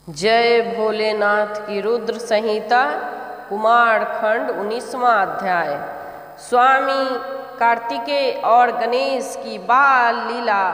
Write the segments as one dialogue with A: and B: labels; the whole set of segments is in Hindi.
A: जय भोलेनाथ की रुद्र संहिता कुमार खंड 19वां अध्याय। स्वामी कार्तिकेय और गणेश की बाल लीला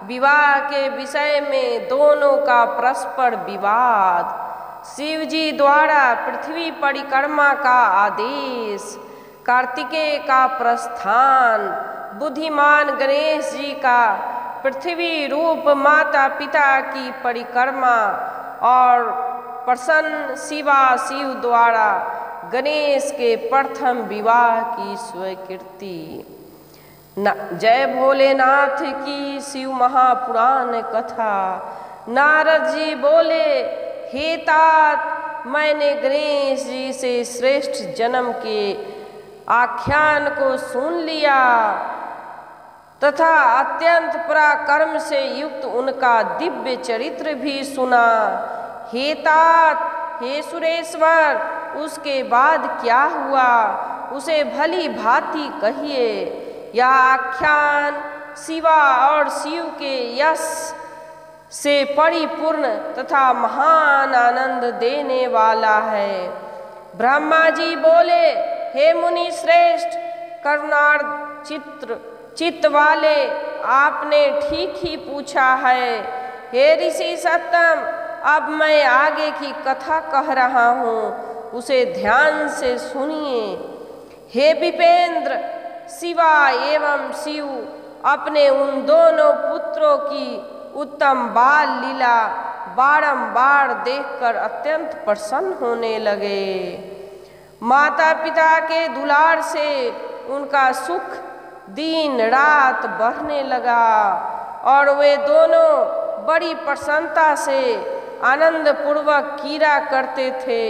A: विवाह के विषय में दोनों का परस्पर विवाद। शिव जी द्वारा पृथ्वी परिक्रमा का आदेश, कार्तिकेय का प्रस्थान, बुद्धिमान गणेश जी का पृथ्वी रूप माता पिता की परिक्रमा और प्रसन्न शिव द्वारा गणेश के प्रथम विवाह की स्वीकृति। जय भोलेनाथ की शिव महापुराण कथा। नारद जी बोले, हे तात, मैंने गणेश जी से श्रेष्ठ जन्म के आख्यान को सुन लिया तथा अत्यंत पराक्रम से युक्त उनका दिव्य चरित्र भी सुना। हे तात, हे सुरेश्वर, उसके बाद क्या हुआ उसे भली भांति कहिए। यह आख्यान शिवा और शिव के यश से परिपूर्ण तथा महान आनंद देने वाला है। ब्रह्मा जी बोले, हे मुनि श्रेष्ठ, करुणार्द्र चित्त वाले, आपने ठीक ही पूछा है। हे ऋषि सत्तम, अब मैं आगे की कथा कह रहा हूँ, उसे ध्यान से सुनिए। हे विपेंद्र, शिवा एवं शिव अपने उन दोनों पुत्रों की उत्तम बाल लीला बारंबार देखकर अत्यंत प्रसन्न होने लगे। माता पिता के दुलार से उनका सुख दिन रात बढ़ने लगा और वे दोनों बड़ी प्रसन्नता से आनंद पूर्वक क्रीड़ा करते थे।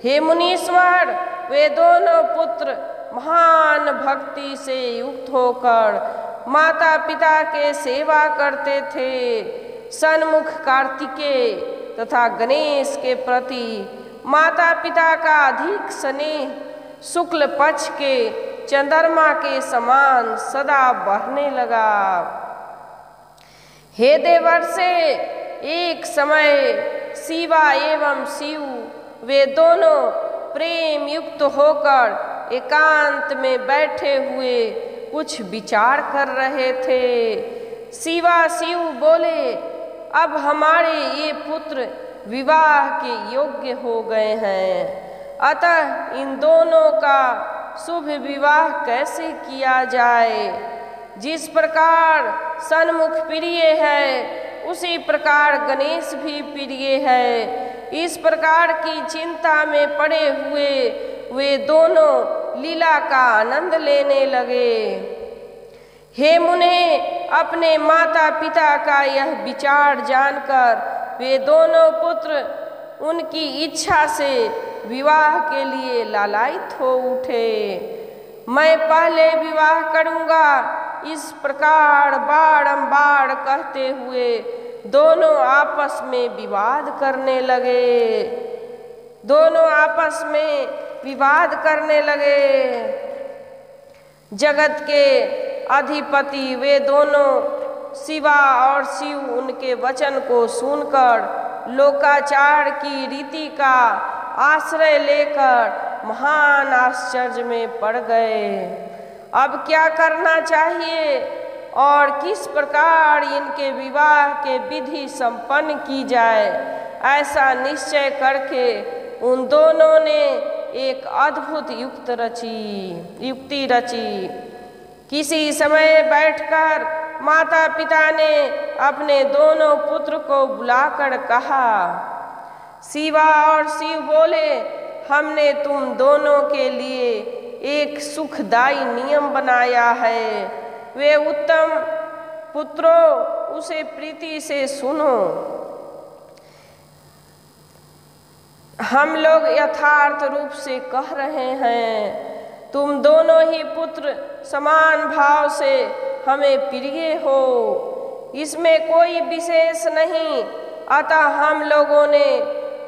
A: हे मुनीश्वर, वे दोनों पुत्र महान भक्ति से युक्त होकर माता पिता के सेवा करते थे। सन्मुख कार्तिकेय तथा गणेश के प्रति माता पिता का अधिक स्नेह शुक्ल पक्ष के चंद्रमा के समान सदा बढ़ने लगा। हे देवर्षे, एक समय शिवा एवं शिव वे दोनों प्रेम युक्त होकर एकांत में बैठे हुए कुछ विचार कर रहे थे। शिवा शिव बोले, अब हमारे ये पुत्र विवाह के योग्य हो गए हैं, अतः इन दोनों का शुभ विवाह कैसे किया जाए। जिस प्रकार सन्मुख प्रिय है, उसी प्रकार गणेश भी प्रिय है। इस प्रकार की चिंता में पड़े हुए वे दोनों लीला का आनंद लेने लगे। हे मुने, अपने माता पिता का यह विचार जानकर वे दोनों पुत्र उनकी इच्छा से विवाह के लिए लालायित हो उठे। मैं पहले विवाह करूंगा, इस प्रकार बारंबार कहते हुए दोनों आपस में विवाद करने लगे। जगत के अधिपति वे दोनों शिवा और शिव उनके वचन को सुनकर लोकाचार की रीति का आश्रय लेकर महान आश्चर्य में पड़ गए। अब क्या करना चाहिए और किस प्रकार इनके विवाह के विधि संपन्न की जाए, ऐसा निश्चय करके उन दोनों ने एक अद्भुत युक्ति रची। किसी समय बैठकर माता पिता ने अपने दोनों पुत्र को बुलाकर कहा, शिवा और शिव बोले, हमने तुम दोनों के लिए एक सुखदायी नियम बनाया है। वे उत्तम पुत्रों, उसे प्रीति से सुनो। हम लोग यथार्थ रूप से कह रहे हैं, तुम दोनों ही पुत्र समान भाव से हमें प्रिय हो, इसमें कोई विशेष नहीं। अतः हम लोगों ने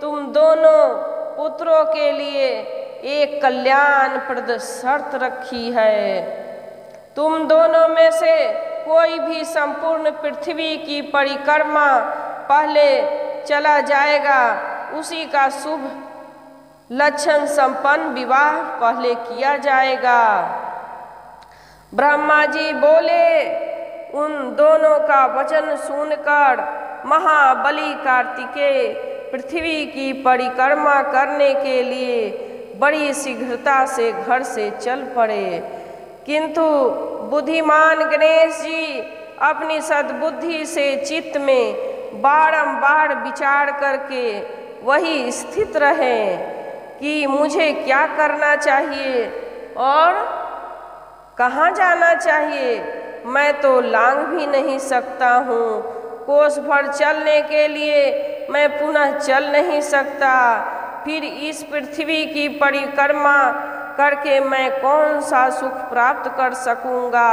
A: तुम दोनों पुत्रों के लिए एक कल्याणप्रद शर्त रखी है। तुम दोनों में से कोई भी संपूर्ण पृथ्वी की परिक्रमा पहले चला जाएगा उसी का शुभ लक्षण संपन्न विवाह पहले किया जाएगा। ब्रह्मा जी बोले, उन दोनों का वचन सुनकर महाबली कार्तिकेय पृथ्वी की परिक्रमा करने के लिए बड़ी शीघ्रता से घर से चल पड़े। किंतु बुद्धिमान गणेश जी अपनी सद्बुद्धि से चित्त में बारंबार विचार करके वही स्थित रहे कि मुझे क्या करना चाहिए और कहाँ जाना चाहिए। मैं तो लांघ भी नहीं सकता हूँ, कोस भर चलने के लिए मैं पुनः चल नहीं सकता, फिर इस पृथ्वी की परिक्रमा करके मैं कौन सा सुख प्राप्त कर सकूँगा।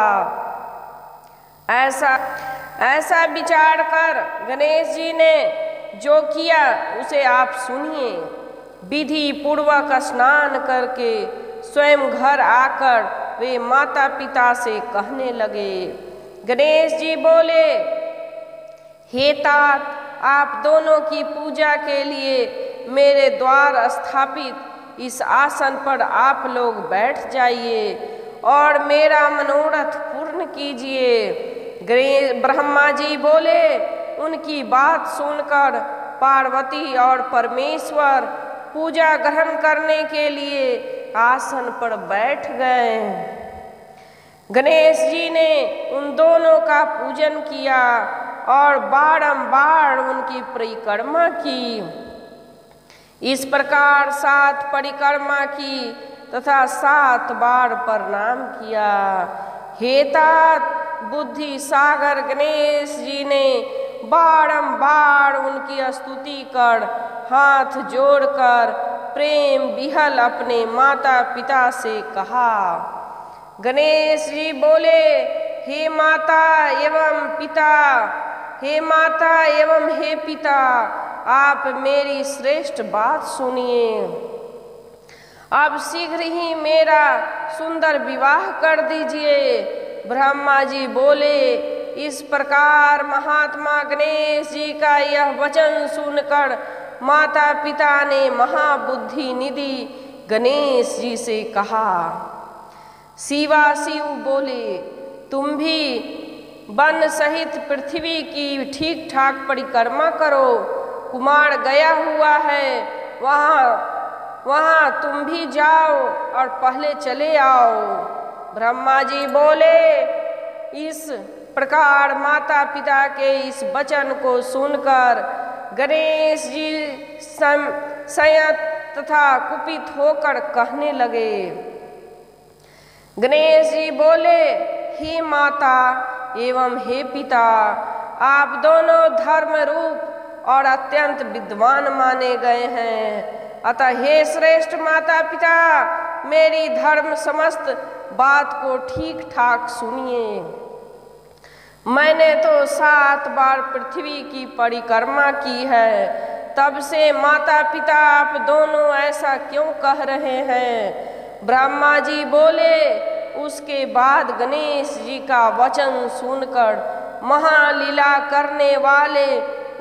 A: ऐसा विचार कर गणेश जी ने जो किया उसे आप सुनिए। विधि पूर्वक स्नान करके स्वयं घर आकर वे माता पिता से कहने लगे। गणेश जी बोले, हे तात, आप दोनों की पूजा के लिए मेरे द्वार स्थापित इस आसन पर आप लोग बैठ जाइए और मेरा मनोरथ पूर्ण कीजिए। ब्रह्मा जी बोले। उनकी बात सुनकर पार्वती और परमेश्वर पूजा ग्रहण करने के लिए आसन पर बैठ गए। गणेश जी ने उन दोनों का पूजन किया और बारंबार उनकी परिक्रमा की। इस प्रकार 7 परिक्रमा की तथा 7 बार प्रणाम किया। हे तात, बुद्धि सागर गणेश जी ने बारंबार उनकी स्तुति कर हाथ जोड़कर प्रेम विहल अपने माता पिता से कहा। गणेश जी बोले, हे माता एवं पिता, हे माता एवं हे पिता, आप मेरी श्रेष्ठ बात सुनिए। अब शीघ्र ही मेरा सुंदर विवाह कर दीजिए। ब्रह्मा जी बोले। इस प्रकार महात्मा गणेश जी का यह वचन सुनकर माता पिता ने महाबुद्धि निधि गणेश जी से कहा। शिवा शिव बोले, तुम भी वन सहित पृथ्वी की ठीक ठाक परिक्रमा करो। कुमार गया हुआ है, वहाँ तुम भी जाओ और पहले चले आओ। ब्रह्मा जी बोले। इस प्रकार माता पिता के इस वचन को सुनकर गणेश जी संयत तथा कुपित होकर कहने लगे। गणेश जी बोले, हे माता एवं हे पिता, आप दोनों धर्म रूप और अत्यंत विद्वान माने गए हैं। अतः हे श्रेष्ठ माता पिता, मेरी धर्म समस्त बात को ठीक ठाक सुनिए। मैंने तो 7 बार पृथ्वी की परिक्रमा की है, तब से माता पिता आप दोनों ऐसा क्यों कह रहे हैं। ब्रह्मा जी बोले। उसके बाद गणेश जी का वचन सुनकर महालीला करने वाले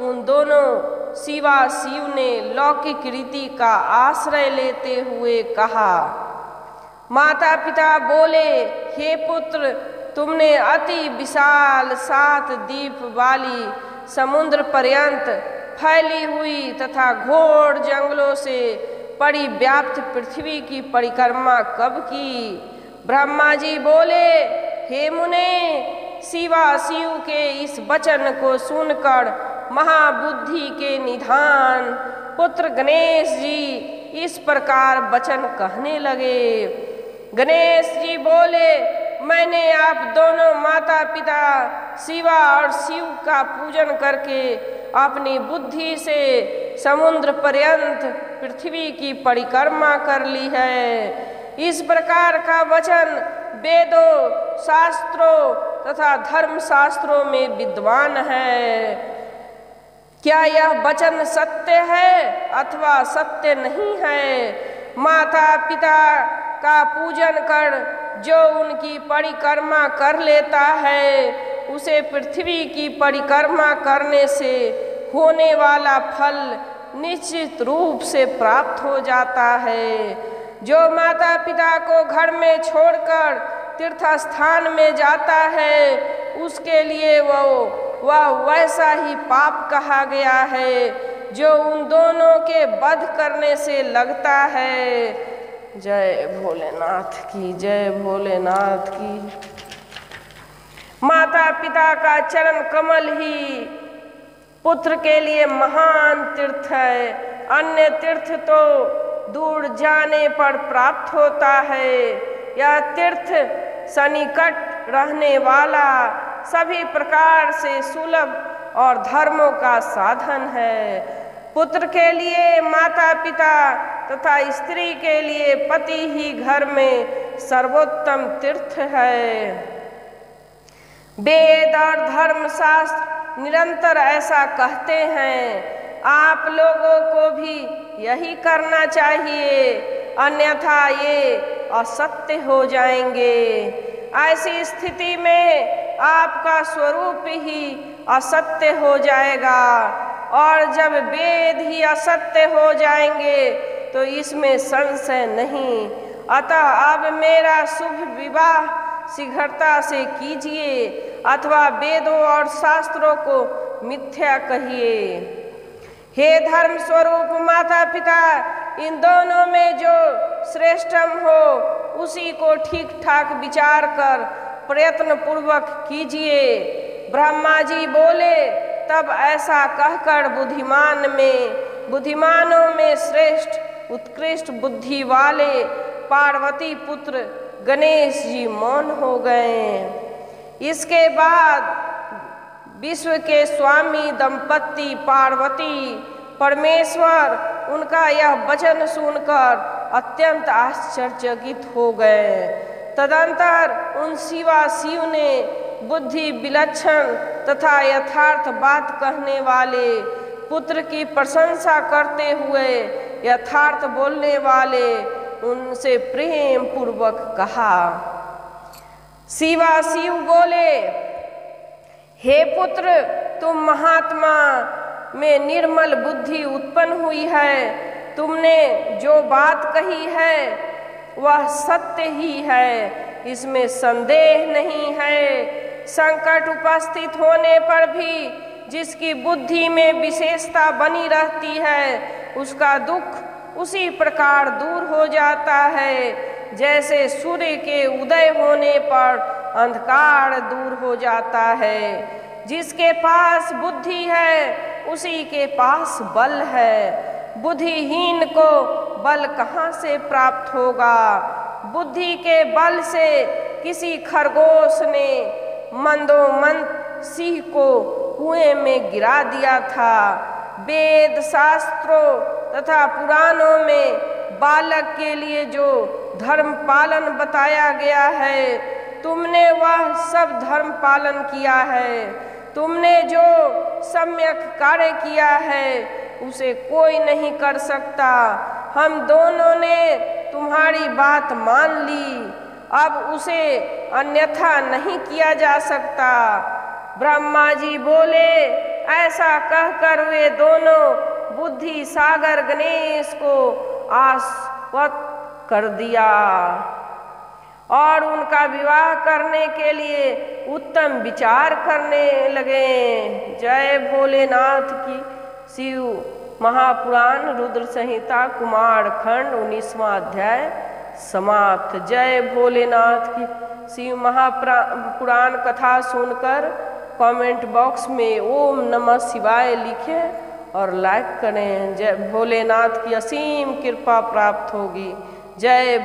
A: उन दोनों शिवा शिव ने लौकिक रीति का आश्रय लेते हुए कहा। माता पिता बोले, हे पुत्र, तुमने अति विशाल 7 द्वीप वाली समुद्र पर्यंत फैली हुई तथा घोर जंगलों से परिव्याप्त पृथ्वी की परिक्रमा कब की। ब्रह्मा जी बोले, हे मुने, शिवा शिव के इस वचन को सुनकर महाबुद्धि के निधान पुत्र गणेश जी इस प्रकार वचन कहने लगे। गणेश जी बोले, मैंने आप दोनों माता पिता शिवा और शिव का पूजन करके अपनी बुद्धि से समुद्र पर्यंत पृथ्वी की परिक्रमा कर ली है। इस प्रकार का वचन वेदों, शास्त्रों तथा धर्म शास्त्रों में विद्वान है। क्या यह वचन सत्य है अथवा सत्य नहीं है। माता पिता का पूजन कर जो उनकी परिक्रमा कर लेता है, उसे पृथ्वी की परिक्रमा करने से होने वाला फल निश्चित रूप से प्राप्त हो जाता है। जो माता पिता को घर में छोड़कर तीर्थ स्थान में जाता है उसके लिए वह वैसा ही पाप कहा गया है जो उन दोनों के वध करने से लगता है। जय भोलेनाथ की, जय भोलेनाथ की। माता पिता का चरण कमल ही पुत्र के लिए महान तीर्थ है। अन्य तीर्थ तो दूर जाने पर प्राप्त होता है। यह तीर्थ सन्निकट रहने वाला, सभी प्रकार से सुलभ और धर्मों का साधन है। पुत्र के लिए माता पिता तथा स्त्री के लिए पति ही घर में सर्वोत्तम तीर्थ है। वेद और धर्मशास्त्र निरंतर ऐसा कहते हैं। आप लोगों को भी यही करना चाहिए, अन्यथा ये असत्य हो जाएंगे। ऐसी स्थिति में आपका स्वरूप ही असत्य हो जाएगा, और जब वेद ही असत्य हो जाएंगे तो इसमें संशय नहीं। अतः अब मेरा शुभ विवाह शीघ्रता से कीजिए, अथवा वेदों और शास्त्रों को मिथ्या कहिए। हे धर्म स्वरूप माता पिता, इन दोनों में जो श्रेष्ठम हो उसी को ठीक ठाक विचार कर प्रयत्न पूर्वक कीजिए। ब्रह्मा जी बोले, तब ऐसा कहकर बुद्धिमानों में श्रेष्ठ उत्कृष्ट बुद्धि वाले पार्वती पुत्र गणेश जी मौन हो गए। इसके बाद विश्व के स्वामी दंपति पार्वती परमेश्वर उनका यह वचन सुनकर अत्यंत आश्चर्यचकित हो गए। तदंतर उन शिव ने बुद्धि विलक्षण तथा यथार्थ बात कहने वाले पुत्र की प्रशंसा करते हुए यथार्थ बोलने वाले उनसे प्रेम पूर्वक कहा। शिव बोले, हे पुत्र, तुम महात्मा में निर्मल बुद्धि उत्पन्न हुई है। तुमने जो बात कही है वह सत्य ही है, इसमें संदेह नहीं है। संकट उपस्थित होने पर भी जिसकी बुद्धि में विशेषता बनी रहती है उसका दुख उसी प्रकार दूर हो जाता है जैसे सूर्य के उदय होने पर अंधकार दूर हो जाता है। जिसके पास बुद्धि है उसी के पास बल है। बुद्धिहीन को बल कहाँ से प्राप्त होगा? बुद्धि के बल से किसी खरगोश ने मंदोमंद सिंह को कुएं में गिरा दिया था। वेद शास्त्रों तथा पुराणों में बालक के लिए जो धर्म पालन बताया गया है, तुमने वह सब धर्म पालन किया है। तुमने जो सम्यक कार्य किया है उसे कोई नहीं कर सकता। हम दोनों ने तुम्हारी बात मान ली, अब उसे अन्यथा नहीं किया जा सकता। ब्रह्मा जी बोले, ऐसा कहकर वे दोनों बुद्धि सागर गणेश को आश्वस्त कर दिया और उनका विवाह करने के लिए उत्तम विचार करने लगे। जय भोलेनाथ की। शिव महापुराण रुद्र संहिता कुमार खंड 19वां अध्याय समाप्त। जय भोलेनाथ की। शिव महापुराण कथा सुनकर कमेंट बॉक्स में ओम नमः शिवाय लिखें और लाइक करें। जय भोलेनाथ की असीम कृपा प्राप्त होगी। जय